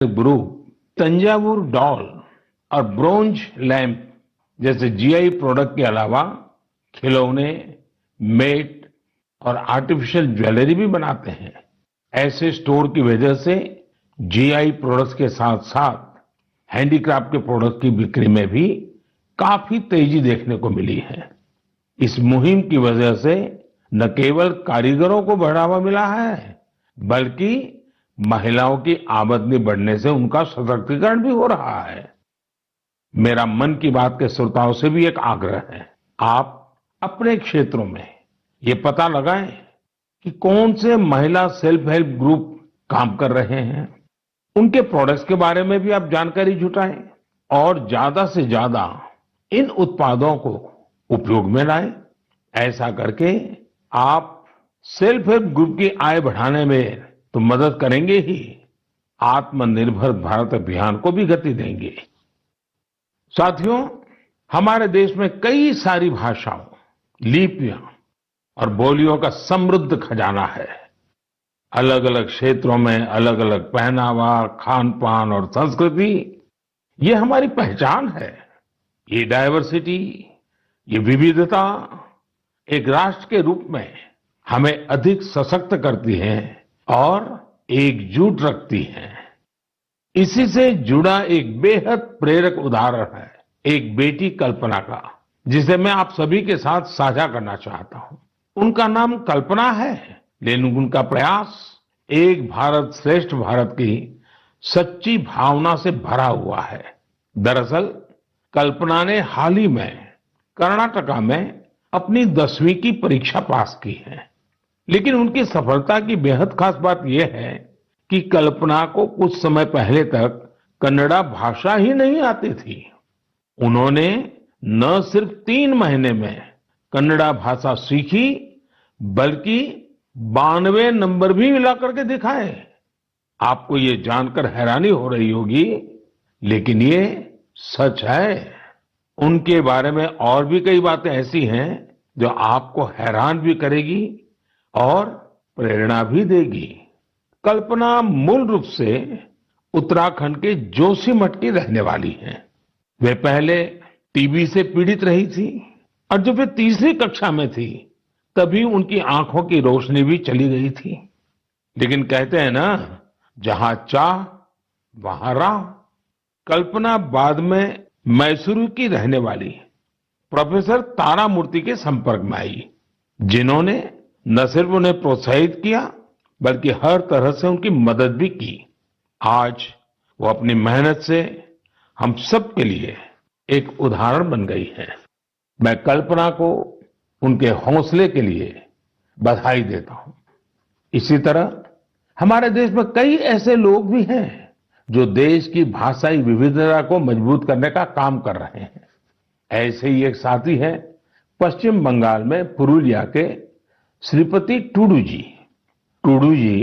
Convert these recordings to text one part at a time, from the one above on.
Group Thanjavur doll और bronze lamp जैसे GI product के अलावा खिलौने, मेट और आर्टिफिशियल ज्वेलरी भी बनाते हैं। ऐसे स्टोर की वजह से जीआई प्रोडक्ट्स के साथ साथ हैंडीक्राफ्ट के प्रोडक्ट की बिक्री में भी काफी तेजी देखने को मिली है। इस मुहिम की वजह से न केवल कारीगरों को बढ़ावा मिला है, बल्कि महिलाओं की आमदनी बढ़ने से उनका सशक्तिकरण भी हो रहा है। मेरा मन की बात के श्रोताओं से भी एक आग्रह है, आप अपने क्षेत्रों में ये पता लगाएं कि कौन से महिला सेल्फ हेल्प ग्रुप काम कर रहे हैं। उनके प्रोडक्ट्स के बारे में भी आप जानकारी जुटाएं और ज्यादा से ज्यादा इन उत्पादों को उपयोग में लाएं। ऐसा करके आप सेल्फ हेल्प ग्रुप की आय बढ़ाने में तो मदद करेंगे ही, आत्मनिर्भर भारत अभियान को भी गति देंगे। साथियों, हमारे देश में कई सारी भाषाओं, लिपियां और बोलियों का समृद्ध खजाना है। अलग अलग क्षेत्रों में अलग अलग पहनावा, खान पान और संस्कृति, ये हमारी पहचान है। ये डाइवर्सिटी, ये विविधता एक राष्ट्र के रूप में हमें अधिक सशक्त करती है और एकजुट रखती है। इसी से जुड़ा एक बेहद प्रेरक उदाहरण है एक बेटी कल्पना का, जिसे मैं आप सभी के साथ साझा करना चाहता हूं। उनका नाम कल्पना है, लेकिन उनका प्रयास एक भारत श्रेष्ठ भारत की सच्ची भावना से भरा हुआ है। दरअसल कल्पना ने हाल ही में कर्नाटका में अपनी 10वीं की परीक्षा पास की है। लेकिन उनकी सफलता की बेहद खास बात यह है कि कल्पना को कुछ समय पहले तक कन्नड़ा भाषा ही नहीं आती थी। उन्होंने न सिर्फ 3 महीने में कन्नड़ा भाषा सीखी, बल्कि 92 नंबर भी मिला करके दिखाए। आपको ये जानकर हैरानी हो रही होगी, लेकिन ये सच है। उनके बारे में और भी कई बातें ऐसी हैं जो आपको हैरान भी करेगी और प्रेरणा भी देगी। कल्पना मूल रूप से उत्तराखंड के जोशीमठ की रहने वाली हैं। वे पहले टीबी से पीड़ित रही थी और जब वे तीसरी कक्षा में थी, तभी उनकी आंखों की रोशनी भी चली गई थी। लेकिन कहते हैं ना, जहां चाह वहां राह। कल्पना बाद में मैसूरू की रहने वाली प्रोफेसर तारामूर्ति के संपर्क में आई, जिन्होंने न सिर्फ उन्हें प्रोत्साहित किया, बल्कि हर तरह से उनकी मदद भी की। आज वो अपनी मेहनत से हम सब के लिए एक उदाहरण बन गई है। मैं कल्पना को उनके हौसले के लिए बधाई देता हूं। इसी तरह हमारे देश में कई ऐसे लोग भी हैं जो देश की भाषाई विविधता को मजबूत करने का काम कर रहे हैं। ऐसे ही एक साथी हैं पश्चिम बंगाल में पुरुलिया के श्रीपति टूडू जी। टूडू जी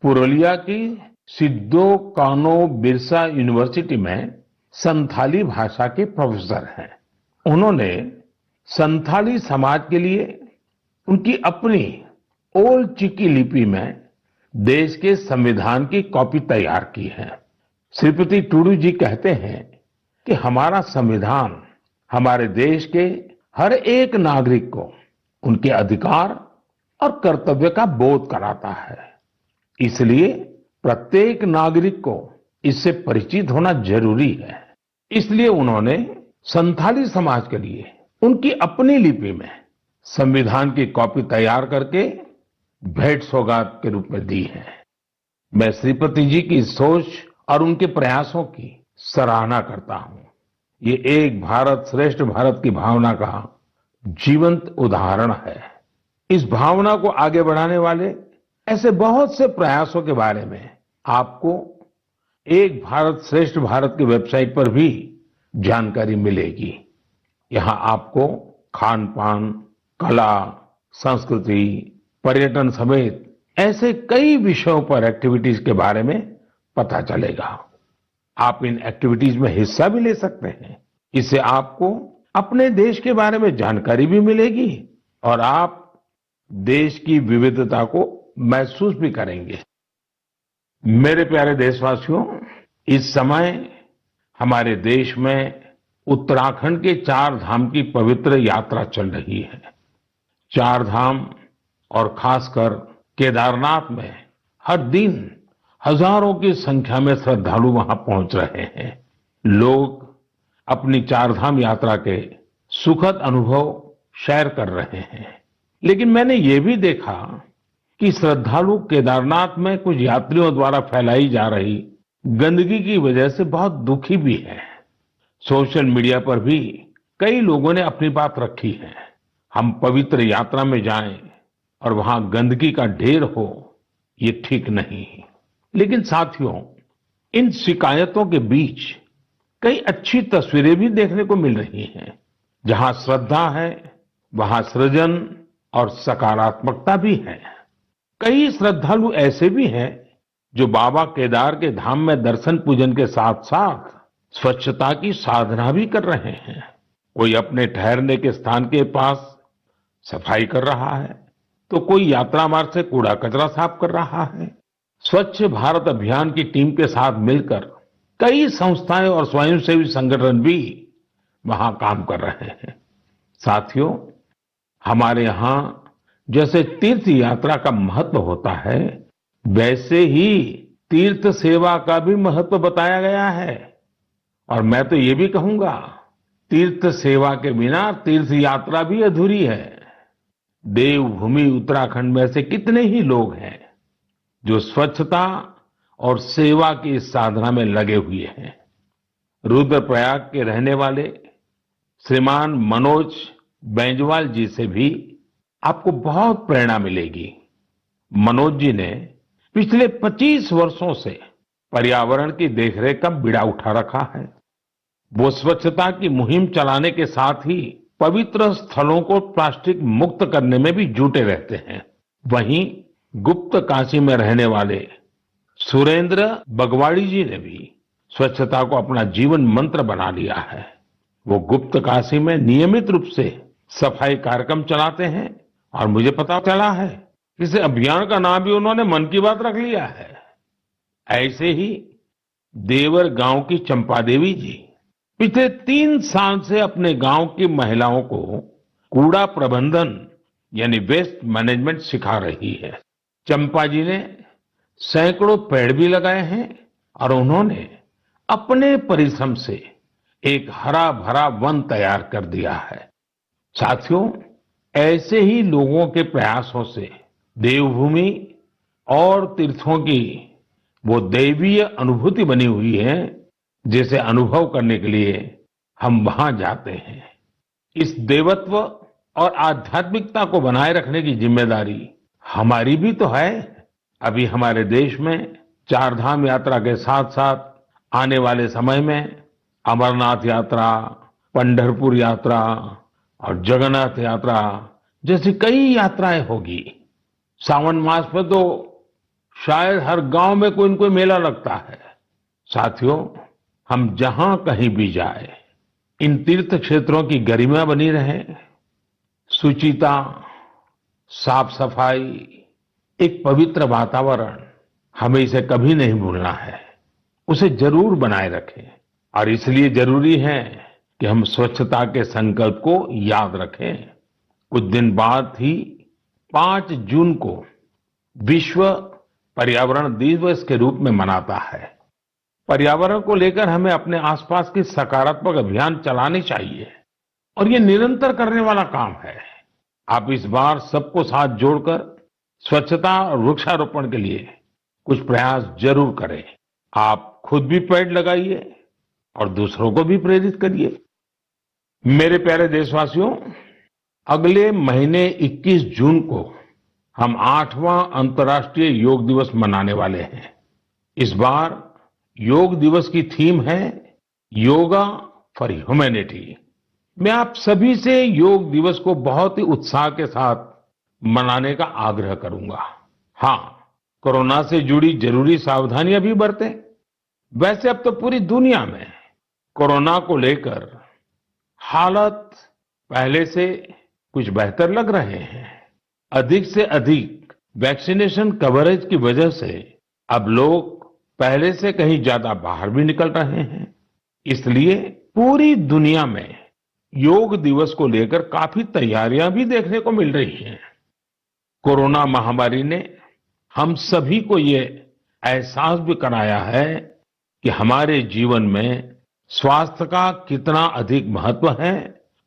पुरुलिया की सिद्धो कानो बिरसा यूनिवर्सिटी में संथाली भाषा के प्रोफेसर हैं। उन्होंने संथाली समाज के लिए उनकी अपनी ओल्ड चिकी लिपि में देश के संविधान की कॉपी तैयार की है। श्रीपति टूडू जी कहते हैं कि हमारा संविधान हमारे देश के हर एक नागरिक को उनके अधिकार और कर्तव्य का बोध कराता है। इसलिए प्रत्येक नागरिक को इससे परिचित होना जरूरी है। इसलिए उन्होंने संथाली समाज के लिए उनकी अपनी लिपि में संविधान की कॉपी तैयार करके भेंट सौगात के रूप में दी है। मैं श्रीपति जी की सोच और उनके प्रयासों की सराहना करता हूं। ये एक भारत श्रेष्ठ भारत की भावना का जीवंत उदाहरण है। इस भावना को आगे बढ़ाने वाले ऐसे बहुत से प्रयासों के बारे में आपको एक भारत श्रेष्ठ भारत की वेबसाइट पर भी जानकारी मिलेगी। यहां आपको खान पान, कला, संस्कृति, पर्यटन समेत ऐसे कई विषयों पर एक्टिविटीज के बारे में पता चलेगा। आप इन एक्टिविटीज में हिस्सा भी ले सकते हैं। इससे आपको अपने देश के बारे में जानकारी भी मिलेगी और आप देश की विविधता को महसूस भी करेंगे। मेरे प्यारे देशवासियों, इस समय हमारे देश में उत्तराखंड के चार धाम की पवित्र यात्रा चल रही है। चार धाम और खासकर केदारनाथ में हर दिन हजारों की संख्या में श्रद्धालु वहां पहुंच रहे हैं। लोग अपनी चार धाम यात्रा के सुखद अनुभव शेयर कर रहे हैं। लेकिन मैंने ये भी देखा कि श्रद्धालु केदारनाथ में कुछ यात्रियों द्वारा फैलाई जा रही गंदगी की वजह से बहुत दुखी भी है। सोशल मीडिया पर भी कई लोगों ने अपनी बात रखी है। हम पवित्र यात्रा में जाएं और वहां गंदगी का ढेर हो, ये ठीक नहीं। लेकिन साथियों, इन शिकायतों के बीच कई अच्छी तस्वीरें भी देखने को मिल रही हैं। जहां श्रद्धा है, वहां सृजन और सकारात्मकता भी है। कई श्रद्धालु ऐसे भी हैं जो बाबा केदार के धाम में दर्शन पूजन के साथ साथ स्वच्छता की साधना भी कर रहे हैं। कोई अपने ठहरने के स्थान के पास सफाई कर रहा है, तो कोई यात्रा मार्ग से कूड़ा कचरा साफ कर रहा है। स्वच्छ भारत अभियान की टीम के साथ मिलकर कई संस्थाएं और स्वयंसेवी संगठन भी वहां काम कर रहे हैं। साथियों, हमारे यहाँ जैसे तीर्थ यात्रा का महत्व होता है, वैसे ही तीर्थ सेवा का भी महत्व बताया गया है। और मैं तो ये भी कहूंगा, तीर्थ सेवा के बिना तीर्थ यात्रा भी अधूरी है। देवभूमि उत्तराखंड में से कितने ही लोग हैं जो स्वच्छता और सेवा की इस साधना में लगे हुए हैं। रुद्रप्रयाग के रहने वाले श्रीमान मनोज बैंजवाल जी से भी आपको बहुत प्रेरणा मिलेगी। मनोज जी ने पिछले 25 वर्षों से पर्यावरण की देखरेख का बीड़ा उठा रखा है। वो स्वच्छता की मुहिम चलाने के साथ ही पवित्र स्थलों को प्लास्टिक मुक्त करने में भी जुटे रहते हैं। वहीं गुप्त काशी में रहने वाले सुरेंद्र बगवाड़ी जी ने भी स्वच्छता को अपना जीवन मंत्र बना लिया है। वो गुप्त काशी में नियमित रूप से सफाई कार्यक्रम चलाते हैं और मुझे पता चला है इस अभियान का नाम भी उन्होंने मन की बात रख लिया है। ऐसे ही देवर गांव की चंपा देवी जी पिछले 3 साल से अपने गांव की महिलाओं को कूड़ा प्रबंधन यानी वेस्ट मैनेजमेंट सिखा रही है। चंपा जी ने सैकड़ों पेड़ भी लगाए हैं और उन्होंने अपने परिश्रम से एक हरा भरा वन तैयार कर दिया है। साथियों, ऐसे ही लोगों के प्रयासों से देवभूमि और तीर्थों की वो दैवीय अनुभूति बनी हुई है, जिसे अनुभव करने के लिए हम वहां जाते हैं। इस देवत्व और आध्यात्मिकता को बनाए रखने की जिम्मेदारी हमारी भी तो है। अभी हमारे देश में चार धाम यात्रा के साथ साथ आने वाले समय में अमरनाथ यात्रा, पंढरपुर यात्रा और जगन्नाथ यात्रा जैसी कई यात्राएं होगी। सावन मास में तो शायद हर गांव में कोई न कोई मेला लगता है। साथियों, हम जहां कहीं भी जाए, इन तीर्थ क्षेत्रों की गरिमा बनी रहे। सुचिता, साफ सफाई, एक पवित्र वातावरण, हमें इसे कभी नहीं भूलना है। उसे जरूर बनाए रखें और इसलिए जरूरी है कि हम स्वच्छता के संकल्प को याद रखें। कुछ दिन बाद ही 5 जून को विश्व पर्यावरण दिवस के रूप में मनाता है। पर्यावरण को लेकर हमें अपने आसपास की सकारात्मक अभियान चलाने चाहिए और ये निरंतर करने वाला काम है। आप इस बार सबको साथ जोड़कर स्वच्छता और वृक्षारोपण के लिए कुछ प्रयास जरूर करें। आप खुद भी पेड़ लगाइए और दूसरों को भी प्रेरित करिए। मेरे प्यारे देशवासियों, अगले महीने 21 जून को हम 8वां अंतर्राष्ट्रीय योग दिवस मनाने वाले हैं। इस बार योग दिवस की थीम है योगा फॉर ह्यूमैनिटी। मैं आप सभी से योग दिवस को बहुत ही उत्साह के साथ मनाने का आग्रह करूंगा। हाँ, कोरोना से जुड़ी जरूरी सावधानियां भी बरतें। वैसे अब तो पूरी दुनिया में कोरोना को लेकर हालत पहले से कुछ बेहतर लग रहे हैं। अधिक से अधिक वैक्सीनेशन कवरेज की वजह से अब लोग पहले से कहीं ज्यादा बाहर भी निकल रहे हैं। इसलिए पूरी दुनिया में योग दिवस को लेकर काफी तैयारियां भी देखने को मिल रही हैं। कोरोना महामारी ने हम सभी को ये एहसास भी कराया है कि हमारे जीवन में स्वास्थ्य का कितना अधिक महत्व है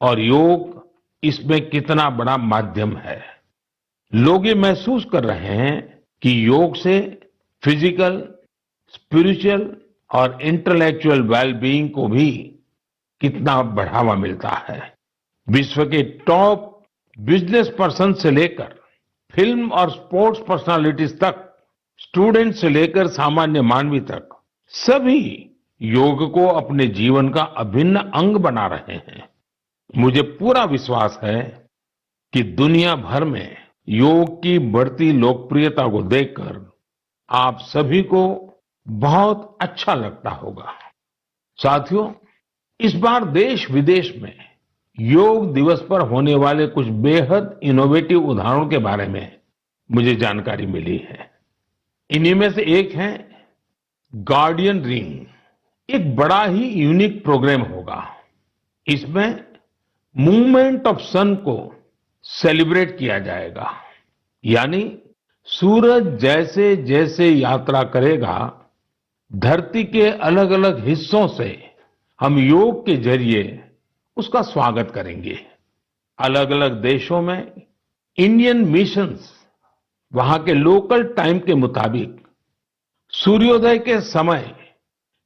और योग इसमें कितना बड़ा माध्यम है। लोग ये महसूस कर रहे हैं कि योग से फिजिकल, स्पिरिचुअल और इंटेलेक्चुअल वेलबीइंग को भी कितना बढ़ावा मिलता है। विश्व के टॉप बिजनेस पर्सन से लेकर फिल्म और स्पोर्ट्स पर्सनालिटीज तक, स्टूडेंट से लेकर सामान्य मानवी तक, सभी योग को अपने जीवन का अभिन्न अंग बना रहे हैं। मुझे पूरा विश्वास है कि दुनिया भर में योग की बढ़ती लोकप्रियता को देखकर आप सभी को बहुत अच्छा लगता होगा। साथियों, इस बार देश विदेश में योग दिवस पर होने वाले कुछ बेहद इनोवेटिव उदाहरणों के बारे में मुझे जानकारी मिली है। इन्हीं में से एक है गार्डियन रिंग। एक बड़ा ही यूनिक प्रोग्राम होगा। इसमें मूवमेंट ऑफ सन को सेलिब्रेट किया जाएगा। यानी सूरज जैसे जैसे यात्रा करेगा, धरती के अलग अलग हिस्सों से हम योग के जरिए उसका स्वागत करेंगे। अलग अलग देशों में इंडियन मिशंस वहां के लोकल टाइम के मुताबिक सूर्योदय के समय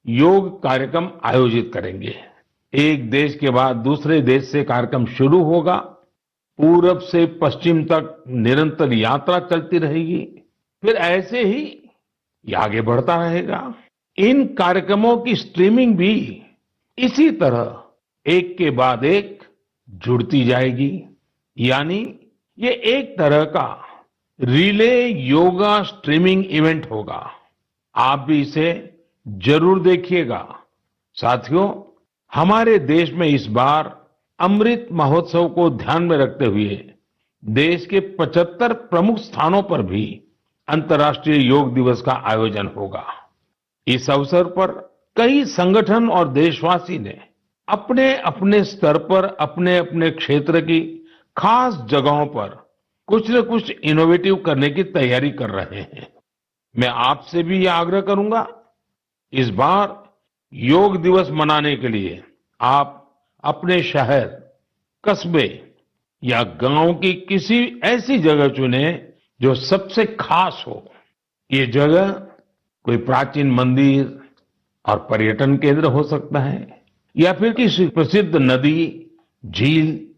योग कार्यक्रम आयोजित करेंगे। एक देश के बाद दूसरे देश से कार्यक्रम शुरू होगा। पूरब से पश्चिम तक निरंतर यात्रा चलती रहेगी। फिर ऐसे ही ये आगे बढ़ता रहेगा। इन कार्यक्रमों की स्ट्रीमिंग भी इसी तरह एक के बाद एक जुड़ती जाएगी। यानी ये एक तरह का रिले योगा स्ट्रीमिंग इवेंट होगा। आप भी इसे जरूर देखिएगा। साथियों, हमारे देश में इस बार अमृत महोत्सव को ध्यान में रखते हुए देश के 75 प्रमुख स्थानों पर भी अंतर्राष्ट्रीय योग दिवस का आयोजन होगा। इस अवसर पर कई संगठन और देशवासी ने अपने अपने स्तर पर अपने अपने क्षेत्र की खास जगहों पर कुछ न कुछ इनोवेटिव करने की तैयारी कर रहे हैं। मैं आपसे भी यह आग्रह करूंगा, इस बार योग दिवस मनाने के लिए आप अपने शहर, कस्बे या गांव की किसी ऐसी जगह चुने जो सबसे खास हो। ये जगह कोई प्राचीन मंदिर और पर्यटन केंद्र हो सकता है, या फिर किसी प्रसिद्ध नदी, झील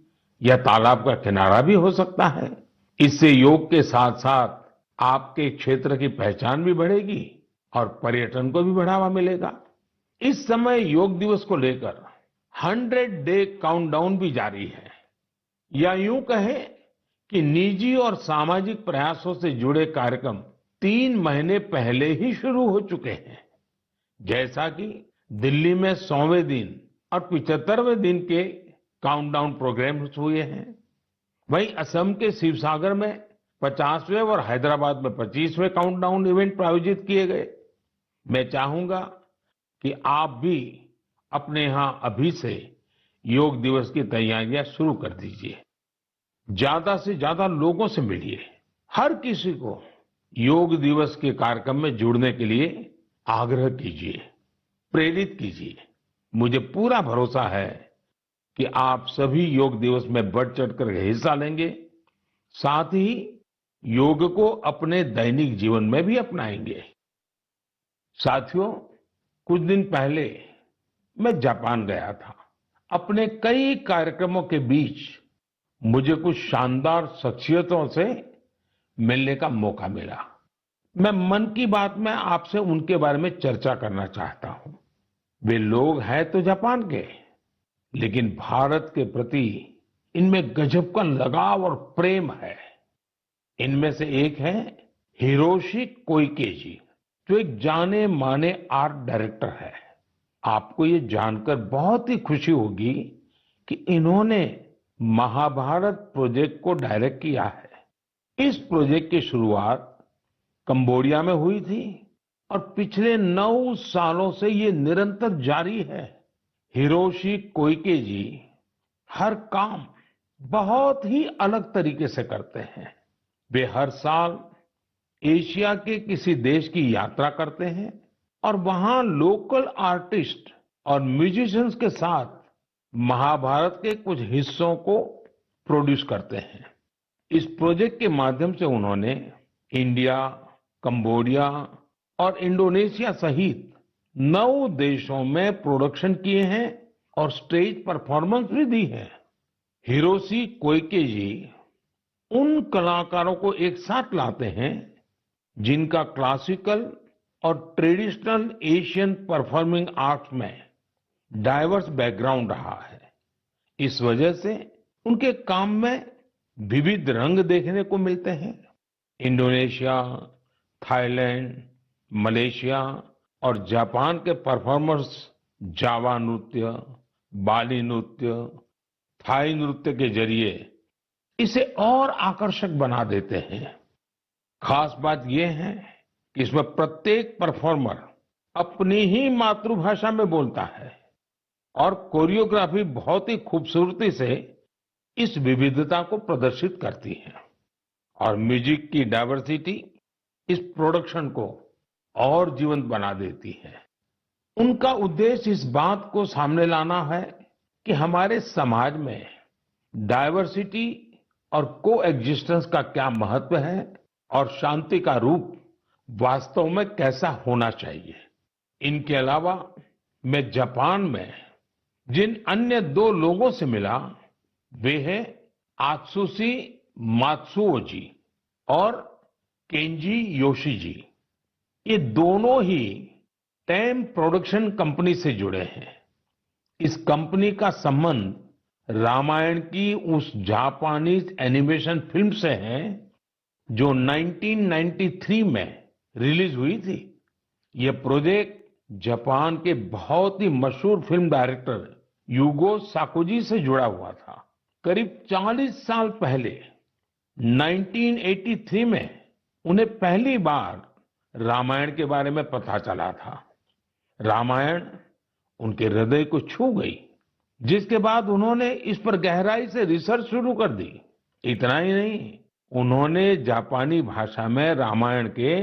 या तालाब का किनारा भी हो सकता है। इससे योग के साथ साथ आपके क्षेत्र की पहचान भी बढ़ेगी और पर्यटन को भी बढ़ावा मिलेगा। इस समय योग दिवस को लेकर 100-डे काउंटडाउन भी जारी है। या यूं कहें कि निजी और सामाजिक प्रयासों से जुड़े कार्यक्रम 3 महीने पहले ही शुरू हो चुके हैं। जैसा कि दिल्ली में 100वें दिन और 75वें दिन के काउंटडाउन प्रोग्राम्स हुए हैं। वहीं असम के शिवसागर में 50वें और हैदराबाद में 25वें काउंटडाउन इवेंट आयोजित किए गए। मैं चाहूंगा कि आप भी अपने यहां अभी से योग दिवस की तैयारियां शुरू कर दीजिए। ज्यादा से ज्यादा लोगों से मिलिए। हर किसी को योग दिवस के कार्यक्रम में जुड़ने के लिए आग्रह कीजिए, प्रेरित कीजिए। मुझे पूरा भरोसा है कि आप सभी योग दिवस में बढ़ चढ़कर हिस्सा लेंगे, साथ ही योग को अपने दैनिक जीवन में भी अपनाएंगे। साथियों, कुछ दिन पहले मैं जापान गया था। अपने कई कार्यक्रमों के बीच मुझे कुछ शानदार शख्सियतों से मिलने का मौका मिला। मैं मन की बात में आपसे उनके बारे में चर्चा करना चाहता हूं। वे लोग हैं तो जापान के, लेकिन भारत के प्रति इनमें गजब का लगाव और प्रेम है। इनमें से एक है हिरोशी कोइके जी, जो एक जाने माने आर्ट डायरेक्टर है। आपको ये जानकर बहुत ही खुशी होगी कि इन्होंने महाभारत प्रोजेक्ट को डायरेक्ट किया है। इस प्रोजेक्ट की शुरुआत कंबोडिया में हुई थी और पिछले 9 सालों से ये निरंतर जारी है। हिरोशी कोइके जी हर काम बहुत ही अलग तरीके से करते हैं। वे हर साल एशिया के किसी देश की यात्रा करते हैं और वहां लोकल आर्टिस्ट और म्यूजिशियंस के साथ महाभारत के कुछ हिस्सों को प्रोड्यूस करते हैं। इस प्रोजेक्ट के माध्यम से उन्होंने इंडिया, कंबोडिया और इंडोनेशिया सहित 9 देशों में प्रोडक्शन किए हैं और स्टेज परफॉर्मेंस भी दी है। हिरोशी कोइके जी उन कलाकारों को एक साथ लाते हैं जिनका क्लासिकल और ट्रेडिशनल एशियन परफॉर्मिंग आर्ट्स में डाइवर्स बैकग्राउंड रहा है। इस वजह से उनके काम में विविध रंग देखने को मिलते हैं। इंडोनेशिया, थाईलैंड, मलेशिया और जापान के परफॉर्मर्स जावा नृत्य, बाली नृत्य, थाई नृत्य के जरिए इसे और आकर्षक बना देते हैं। खास बात यह है कि इसमें प्रत्येक परफॉर्मर अपनी ही मातृभाषा में बोलता है और कोरियोग्राफी बहुत ही खूबसूरती से इस विविधता को प्रदर्शित करती है और म्यूजिक की डाइवर्सिटी इस प्रोडक्शन को और जीवंत बना देती है। उनका उद्देश्य इस बात को सामने लाना है कि हमारे समाज में डाइवर्सिटी और कोएग्जिस्टेंस का क्या महत्व है और शांति का रूप वास्तव में कैसा होना चाहिए। इनके अलावा मैं जापान में जिन अन्य 2 लोगों से मिला वे हैं आत्सुशी मात्सुओ जी और केंजी योशी जी। ये दोनों ही टेम प्रोडक्शन कंपनी से जुड़े हैं। इस कंपनी का संबंध रामायण की उस जापानीज एनिमेशन फिल्म से है जो 1993 में रिलीज हुई थी। यह प्रोजेक्ट जापान के बहुत ही मशहूर फिल्म डायरेक्टर युगो साकोजी से जुड़ा हुआ था। करीब 40 साल पहले 1983 में उन्हें पहली बार रामायण के बारे में पता चला था। रामायण उनके हृदय को छू गई, जिसके बाद उन्होंने इस पर गहराई से रिसर्च शुरू कर दी। इतना ही नहीं, उन्होंने जापानी भाषा में रामायण के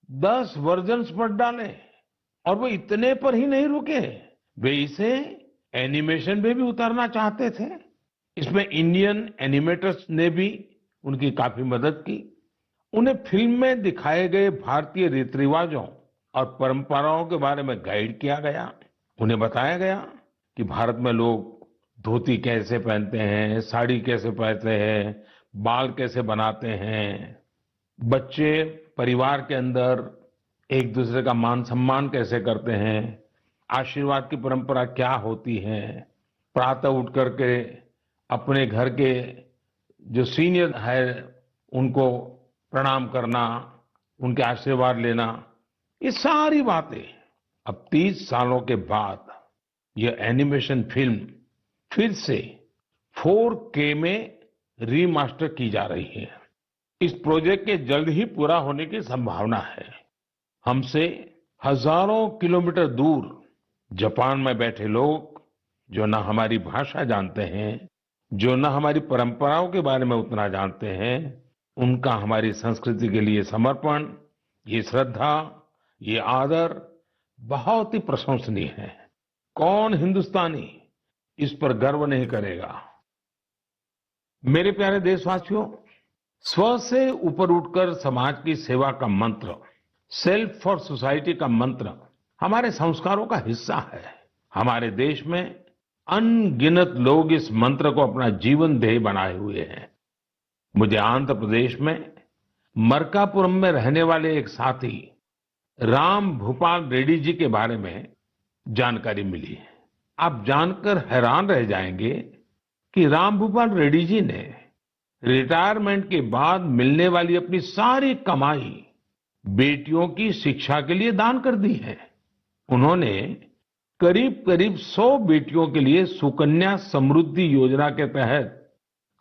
10 वर्जन्स पढ़ डाले और वो इतने पर ही नहीं रुके, वे इसे एनिमेशन में भी उतारना चाहते थे। इसमें इंडियन एनिमेटर्स ने भी उनकी काफी मदद की। उन्हें फिल्म में दिखाए गए भारतीय रीति रिवाजों और परंपराओं के बारे में गाइड किया गया। उन्हें बताया गया कि भारत में लोग धोती कैसे पहनते हैं, साड़ी कैसे पहनते हैं, बाल कैसे बनाते हैं, बच्चे परिवार के अंदर एक दूसरे का मान सम्मान कैसे करते हैं, आशीर्वाद की परंपरा क्या होती है, प्रातः उठ करके अपने घर के जो सीनियर है उनको प्रणाम करना, उनके आशीर्वाद लेना, ये सारी बातें अब 30 सालों के बाद यह एनिमेशन फिल्म फिर से 4K में रीमास्टर की जा रही है। इस प्रोजेक्ट के जल्द ही पूरा होने की संभावना है। हमसे हजारों किलोमीटर दूर जापान में बैठे लोग जो न हमारी भाषा जानते हैं, जो न हमारी परंपराओं के बारे में उतना जानते हैं, उनका हमारी संस्कृति के लिए समर्पण, ये श्रद्धा, ये आदर बहुत ही प्रशंसनीय है। कौन हिंदुस्तानी इस पर गर्व नहीं करेगा। मेरे प्यारे देशवासियों, स्व से ऊपर उठकर समाज की सेवा का मंत्र, सेल्फ फॉर सोसाइटी का मंत्र हमारे संस्कारों का हिस्सा है। हमारे देश में अनगिनत लोग इस मंत्र को अपना जीवन ध्येय बनाए हुए हैं। मुझे आंध्र प्रदेश में मरकापुरम में रहने वाले एक साथी राम भूपाल रेड्डी जी के बारे में जानकारी मिली। आप जानकर हैरान रह जाएंगे कि राम भूपाल रेड्डी जी ने रिटायरमेंट के बाद मिलने वाली अपनी सारी कमाई बेटियों की शिक्षा के लिए दान कर दी है। उन्होंने करीब करीब 100 बेटियों के लिए सुकन्या समृद्धि योजना के तहत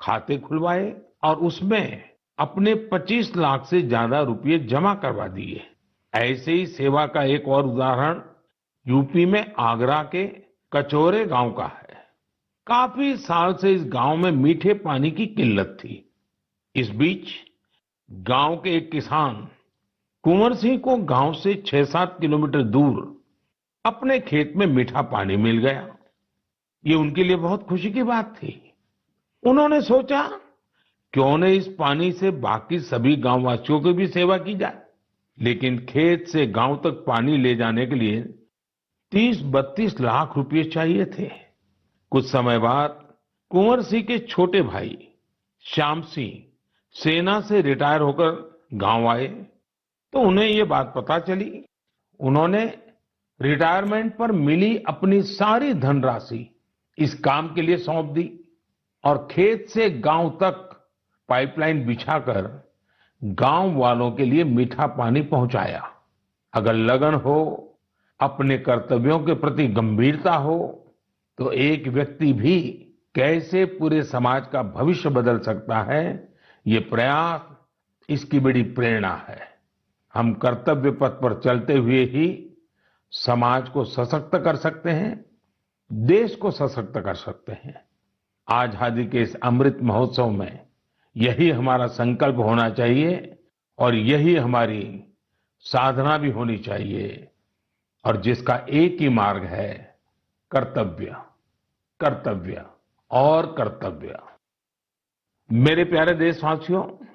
खाते खुलवाए और उसमें अपने 25 लाख से ज्यादा रुपए जमा करवा दिए। ऐसे ही सेवा का एक और उदाहरण यूपी में आगरा के कचोरे गांव का है। काफी साल से इस गांव में मीठे पानी की किल्लत थी। इस बीच गांव के एक किसान कुंवर सिंह को गांव से 6-7 किलोमीटर दूर अपने खेत में मीठा पानी मिल गया। ये उनके लिए बहुत खुशी की बात थी। उन्होंने सोचा, क्यों न इस पानी से बाकी सभी गांववासियों की भी सेवा की जाए। लेकिन खेत से गांव तक पानी ले जाने के लिए 30-32 लाख रुपए चाहिए थे। कुछ समय बाद कुंवर सिंह के छोटे भाई श्याम सिंह सेना से रिटायर होकर गांव आए, तो उन्हें ये बात पता चली। उन्होंने रिटायरमेंट पर मिली अपनी सारी धनराशि इस काम के लिए सौंप दी और खेत से गांव तक पाइपलाइन बिछाकर गांव वालों के लिए मीठा पानी पहुंचाया। अगर लगन हो, अपने कर्तव्यों के प्रति गंभीरता हो, तो एक व्यक्ति भी कैसे पूरे समाज का भविष्य बदल सकता है, ये प्रयास इसकी बड़ी प्रेरणा है। हम कर्तव्य पथ पर चलते हुए ही समाज को सशक्त कर सकते हैं, देश को सशक्त कर सकते हैं। आजादी के इस अमृत महोत्सव में यही हमारा संकल्प होना चाहिए और यही हमारी साधना भी होनी चाहिए, और जिसका एक ही मार्ग है, कर्तव्य, कर्तव्य और कर्तव्य। मेरे प्यारे देशवासियों,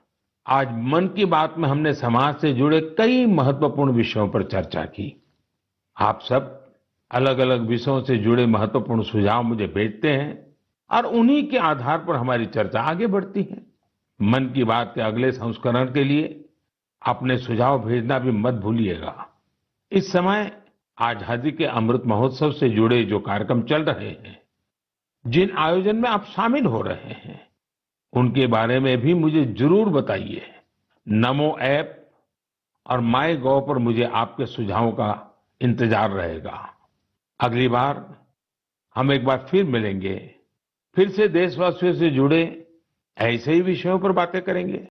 आज मन की बात में हमने समाज से जुड़े कई महत्वपूर्ण विषयों पर चर्चा की। आप सब अलग अलग विषयों से जुड़े महत्वपूर्ण सुझाव मुझे भेजते हैं और उन्हीं के आधार पर हमारी चर्चा आगे बढ़ती है। मन की बात के अगले संस्करण के लिए अपने सुझाव भेजना भी मत भूलिएगा। इस समय आजादी के अमृत महोत्सव से जुड़े जो कार्यक्रम चल रहे हैं, जिन आयोजन में आप शामिल हो रहे हैं, उनके बारे में भी मुझे जरूर बताइए। नमो ऐप और माय गॉव पर मुझे आपके सुझावों का इंतजार रहेगा। अगली बार हम एक बार फिर मिलेंगे, फिर से देशवासियों से जुड़े ऐसे ही विषयों पर बातें करेंगे।